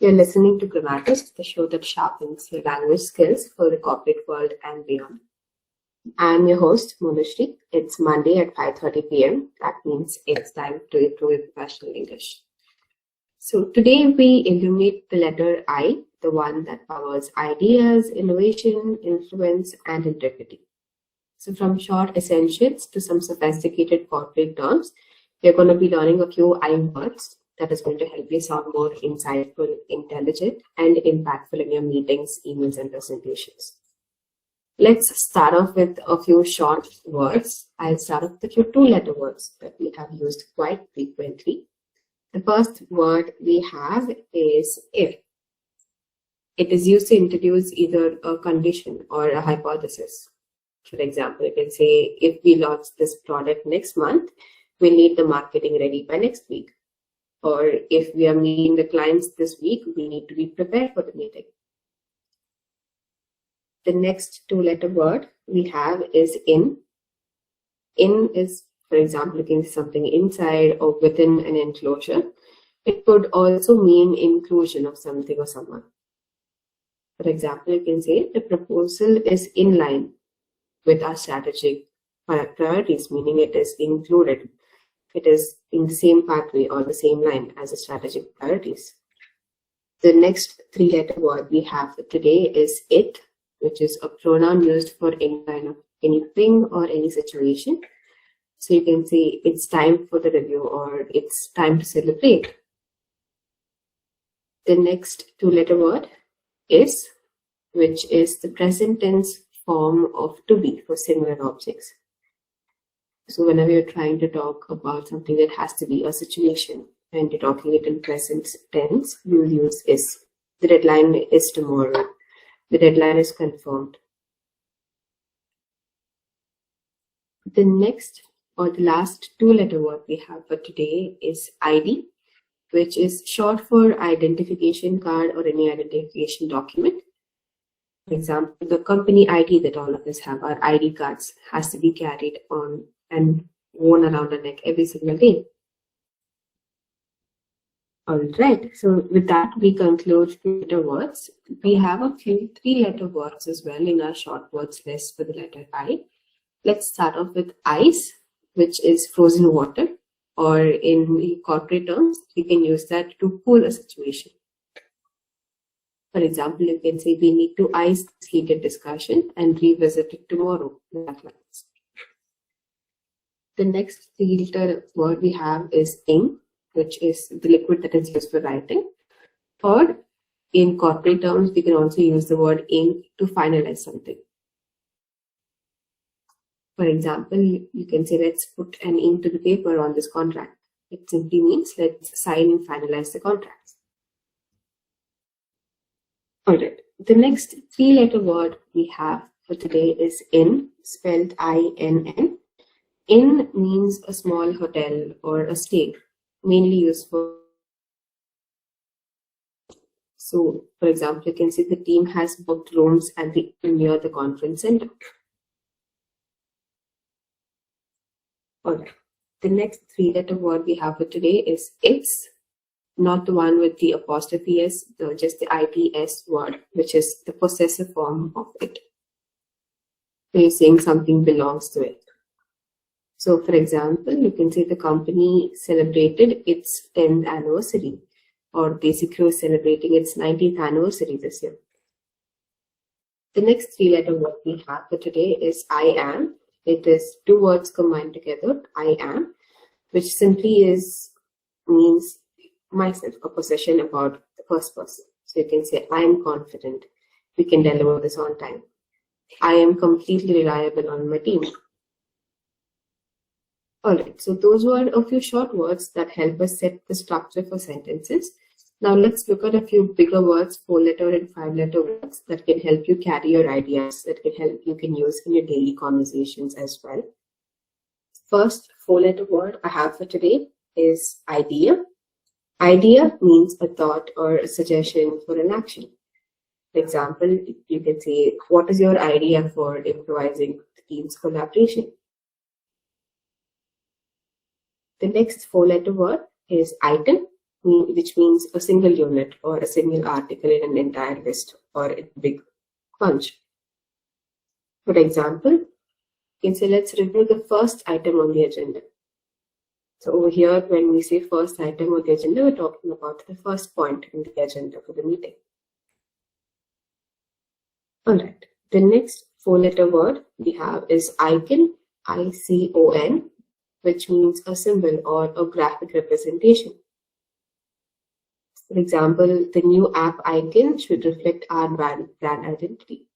You're listening to Grammatist, the show that sharpens your language skills for the corporate world and beyond. I'm your host, Monishree. It's Monday at 5:30 p.m. That means it's time to improve your professional English. So today we illuminate the letter I, the one that powers ideas, innovation, influence, and integrity. So from short essentials to some sophisticated corporate terms, we're going to be learning a few I words that is going to help you sound more insightful, intelligent, and impactful in your meetings, emails, and presentations. Let's start off with a few short words. I'll start off with a few two-letter words that we have used quite frequently. The first word we have is if. It is used to introduce either a condition or a hypothesis. For example, you can say, if we launch this product next month, we need the marketing ready by next week. Or if we are meeting the clients this week, we need to be prepared for the meeting. The next two-letter word we have is in. In is, for example, looking at something inside or within an enclosure. It could also mean inclusion of something or someone. For example, you can say the proposal is in line with our strategic priorities, meaning it is included. It is in the same pathway or the same line as the strategic priorities. The next three-letter word we have for today is it, which is a pronoun used for any kind of anything or any situation. So you can say it's time for the review or it's time to celebrate. The next two-letter word is, which is the present tense form of to be for singular objects. So whenever you're trying to talk about something that has to be a situation and you're talking it in present tense, you'll use is. The deadline is tomorrow. The deadline is confirmed. The next or the last two-letter word we have for today is ID, which is short for identification card or any identification document. For example, the company ID that all of us have, our ID cards, has to be carried on and worn around our neck every single day. All right, so with that, we conclude two-letter words. We have a few three-letter words as well in our short words list for the letter I. Let's start off with ice, which is frozen water, or in corporate terms, you can use that to cool a situation. For example, you can say we need to ice this heated discussion and revisit it tomorrow. The next three-letter word we have is ink, which is the liquid that is used for writing. Or in corporate terms, we can also use the word ink to finalize something. For example, you can say, let's put an ink to the paper on this contract. It simply means let's sign and finalize the contract. All right, the next three-letter word we have for today is in, spelled I-N-N. In means a small hotel or a stay, mainly used for. So, for example, you can see the team has booked rooms at the near the conference center. All right. The next three-letter word we have for today is it's, not the one with the apostrophe s, just the its word, which is the possessive form of it. So you're saying something belongs to it. So, for example, you can say the company celebrated its 10th anniversary, or Basic Crew is celebrating its 19th anniversary this year. The next three-letter word we have for today is I am. It is two words combined together, I am, which simply means myself, a possession about the first person. So you can say, I am confident we can deliver this on time. I am completely reliable on my team. All right, so those were a few short words that help us set the structure for sentences. Now let's look at a few bigger words, 4-letter and 5-letter words that can help you carry your ideas, that you can use in your daily conversations as well. First 4-letter word I have for today is idea. Idea means a thought or a suggestion for an action. For example, you can say, what is your idea for improvising the team's collaboration? The next 4-letter word is item. which means a single unit or a single article in an entire list or in a big bunch. For example, you can say let's review the first item on the agenda. So over here, when we say first item on the agenda, we're talking about the first point in the agenda for the meeting. All right. The next four-letter word we have is icon, I-C-O-N, which means a symbol or a graphic representation. For example, the new app icon should reflect our brand identity.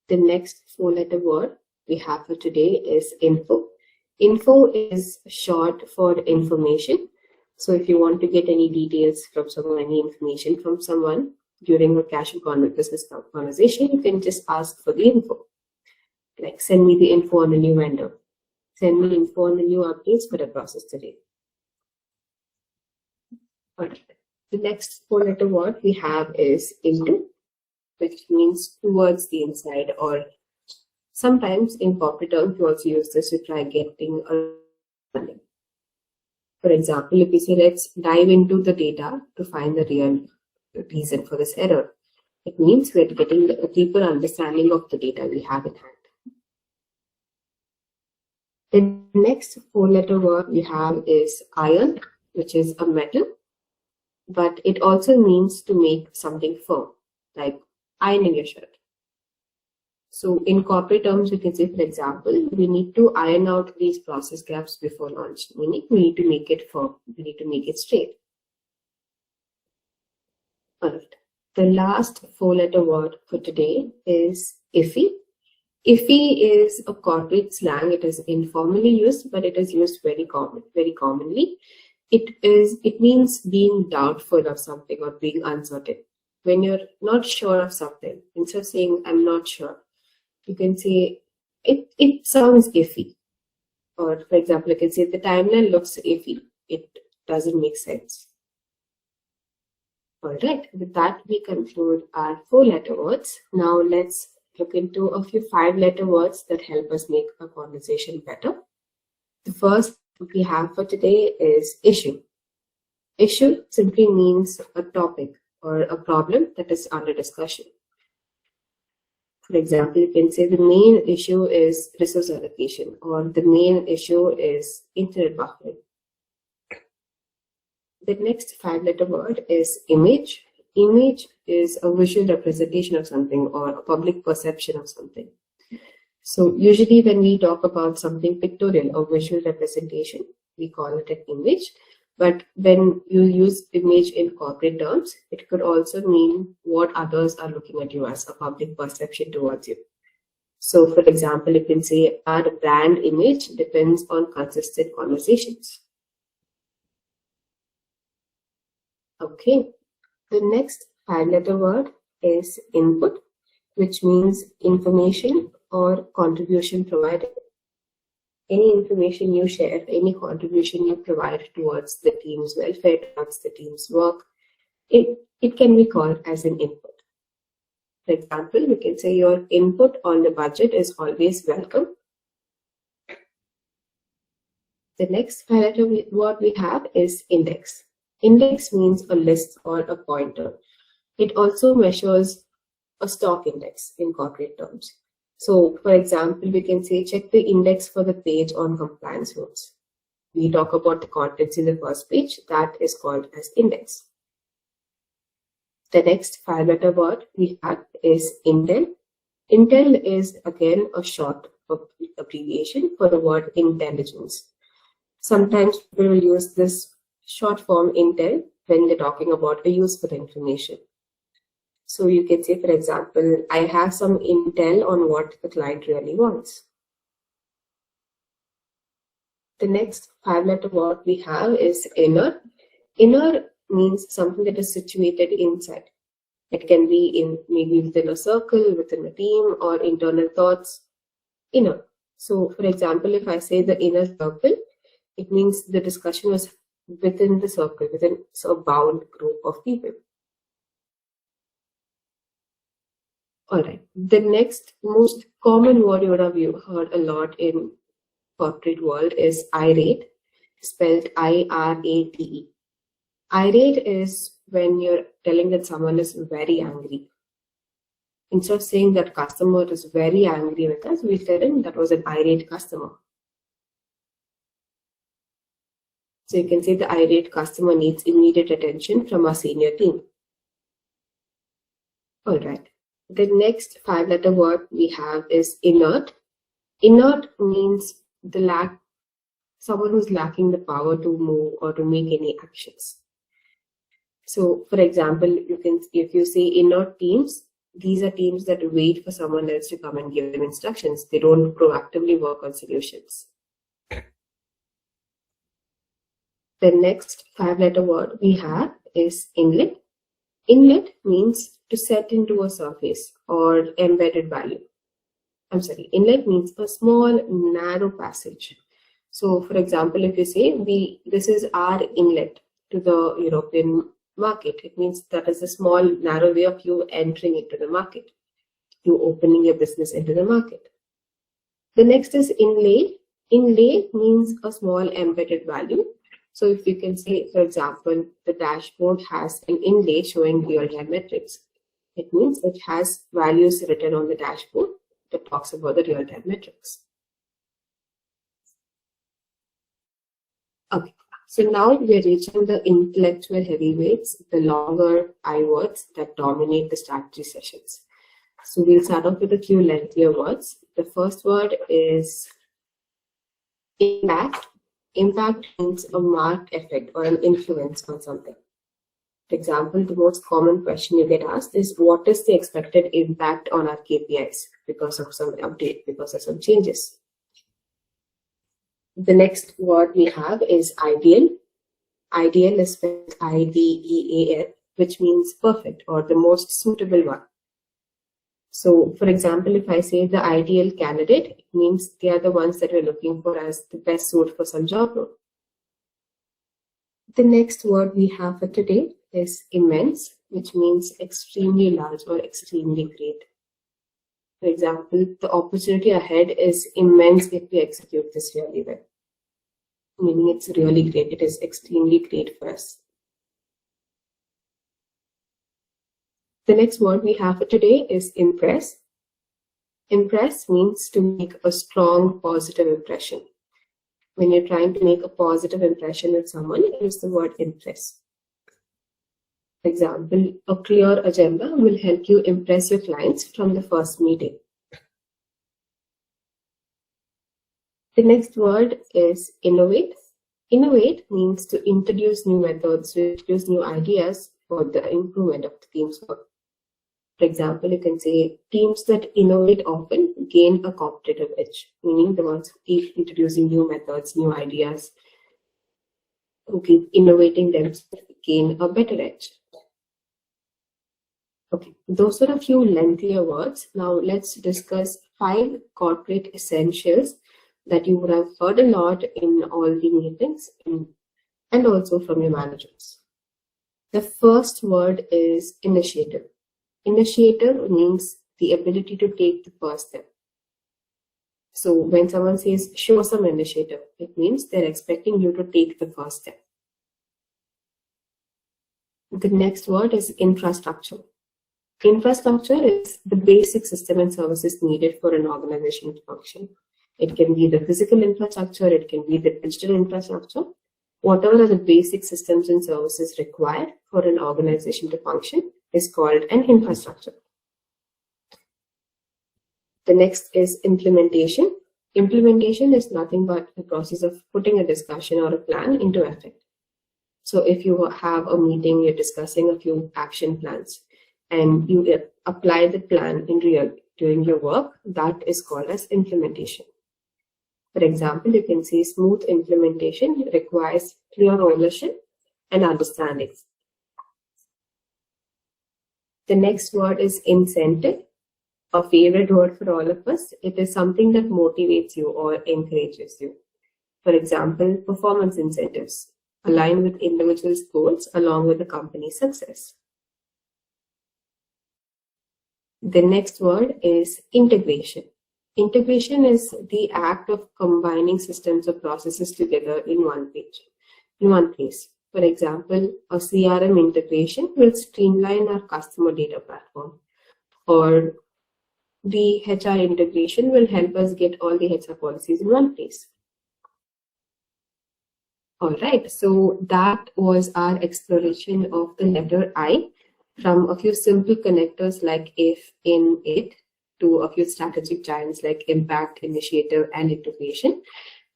The next four-letter word we have for today is info. Info is short for information. So if you want to get any details from someone, any information from someone during a casual business conversation, you can just ask for the info. Like send me the info on the new vendor. Send me info on the new updates for the process today. All right. The next four-letter word we have is into, which means towards the inside, or sometimes in corporate terms, we also use this to try getting a funding. For example, if we say let's dive into the data to find the real reason for this error, it means we're getting a deeper understanding of the data we have in hand. The next four-letter word we have is iron, which is a metal, but it also means to make something firm, like ironing your shirt. So in corporate terms, we can say, for example, we need to iron out these process gaps before launch, meaning we need to make it firm, we need to make it straight. All right. The last four-letter word for today is iffy. Iffy is a corporate slang. It is informally used, but it is used very commonly. It means being doubtful of something or being uncertain. When you're not sure of something, instead of saying I'm not sure, you can say it sounds iffy. Or for example, you can say the timeline looks iffy. It doesn't make sense. All right, with that we conclude our four-letter words. Now let's look into a few five-letter words that help us make a conversation better. The first we have for today is issue. Issue simply means a topic or a problem that is under discussion. For example, you can say the main issue is resource allocation, or the main issue is internet buffering. The next five-letter word is image. Image is a visual representation of something or a public perception of something. So usually when we talk about something pictorial or visual representation, we call it an image. But when you use image in corporate terms, it could also mean what others are looking at you as, a public perception towards you. So for example, you can say our brand image depends on consistent conversations. Okay, the next five-letter word is input, which means information or contribution provided. Any information you share, any contribution you provide towards the team's welfare, towards the team's work, it can be called as an input. For example, we can say your input on the budget is always welcome. The next five-letter word we have is index. Index means a list or a pointer. It also measures a stock index in corporate terms. So, for example, we can say check the index for the page on compliance notes. We talk about the contents in the first page. That is called as index. The next five-letter word we have is intel. Intel is again a short abbreviation for the word intelligence. Sometimes people will use this short form intel when they're talking about a useful information. So you can say, for example, I have some intel on what the client really wants. The next five-letter word we have is inner. Inner means something that is situated inside. It can be in maybe within a circle, within a team, or internal thoughts. Inner. So, for example, if I say the inner circle, it means the discussion was within the circle, within a bound group of people. All right. The next most common word you would have heard a lot in corporate world is irate. spelled IRATE. Irate is when you're telling that someone is very angry. Instead of saying that customer is very angry with us, we tell him that was an irate customer. So you can say the irate customer needs immediate attention from our senior team. All right. The next 5-letter word we have is inert. Inert means someone who's lacking the power to move or to make any actions. So, for example, if you say inert teams, these are teams that wait for someone else to come and give them instructions. They don't proactively work on solutions. The next 5-letter word we have is inlet. Inlet means to set into a surface or embedded value. Inlet means a small, narrow passage. So, for example, if you say this is our inlet to the European market, it means that is a small, narrow way of you entering into the market, you opening your business into the market. The next is inlay. Inlay means a small embedded value. So if you can say, for example, the dashboard has an inlay showing real-time metrics. It means it has values written on the dashboard that talks about the real-time metrics. Okay, so now we are reaching the intellectual heavyweights, the longer I words that dominate the strategy sessions. So we'll start off with a few lengthier words. The first word is impact. Impact means a marked effect or an influence on something. For example, the most common question you get asked is, what is the expected impact on our KPIs because of some update, because of some changes? The next word we have is ideal. Ideal is spelled IDEAL, which means perfect or the most suitable one. So, for example, if I say the ideal candidate, it means they are the ones that we're looking for as the best suit for some job role. The next word we have for today is immense, which means extremely large or extremely great. For example, the opportunity ahead is immense if we execute this really well. Meaning it's really great. It is extremely great for us. The next word we have for today is impress. Impress means to make a strong positive impression. When you're trying to make a positive impression with someone, use the word impress. For example, a clear agenda will help you impress your clients from the first meeting. The next word is innovate. Innovate means to introduce new methods, to introduce new ideas for the improvement of the team's work. For example, you can say teams that innovate often gain a competitive edge, meaning the ones who keep introducing new methods, new ideas, who keep innovating themselves gain a better edge. Okay, those are a few lengthier words. Now let's discuss 5 corporate essentials that you would have heard a lot in all the meetings and also from your managers. The first word is initiative. Initiative means the ability to take the first step. So when someone says show some initiative, it means they're expecting you to take the first step. The next word is infrastructure. Infrastructure is the basic system and services needed for an organization to function. It can be the physical infrastructure, it can be the digital infrastructure. Whatever are the basic systems and services required for an organization to function is called an infrastructure. The next is implementation. Implementation is nothing but the process of putting a discussion or a plan into effect. So if you have a meeting, you're discussing a few action plans and you apply the plan during your work, that is called as implementation. For example, you can say smooth implementation requires clear ownership and understanding. The next word is incentive, a favorite word for all of us. It is something that motivates you or encourages you. For example, performance incentives align with individuals' goals along with the company's success. The next word is integration. Integration is the act of combining systems or processes together in one place. For example, a CRM integration will streamline our customer data platform, or the HR integration will help us get all the HR policies in one place. All right, so that was our exploration of the letter I, from a few simple connectors like if, in, it, to a few strategic giants like impact, initiative, and integration.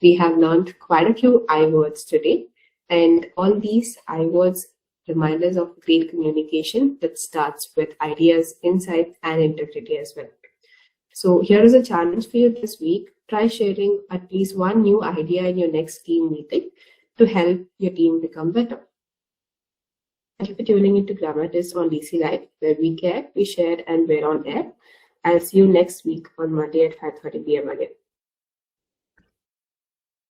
We have learned quite a few I words today, and all these I words remind us of great communication that starts with ideas, insights, and integrity as well. So here is a challenge for you this week. Try sharing at least one new idea in your next team meeting to help your team become better. Thank you for tuning into Grammatist on DC Live, where we care, we share, and we're on air. I'll see you next week on Monday at 5:30 p.m. again.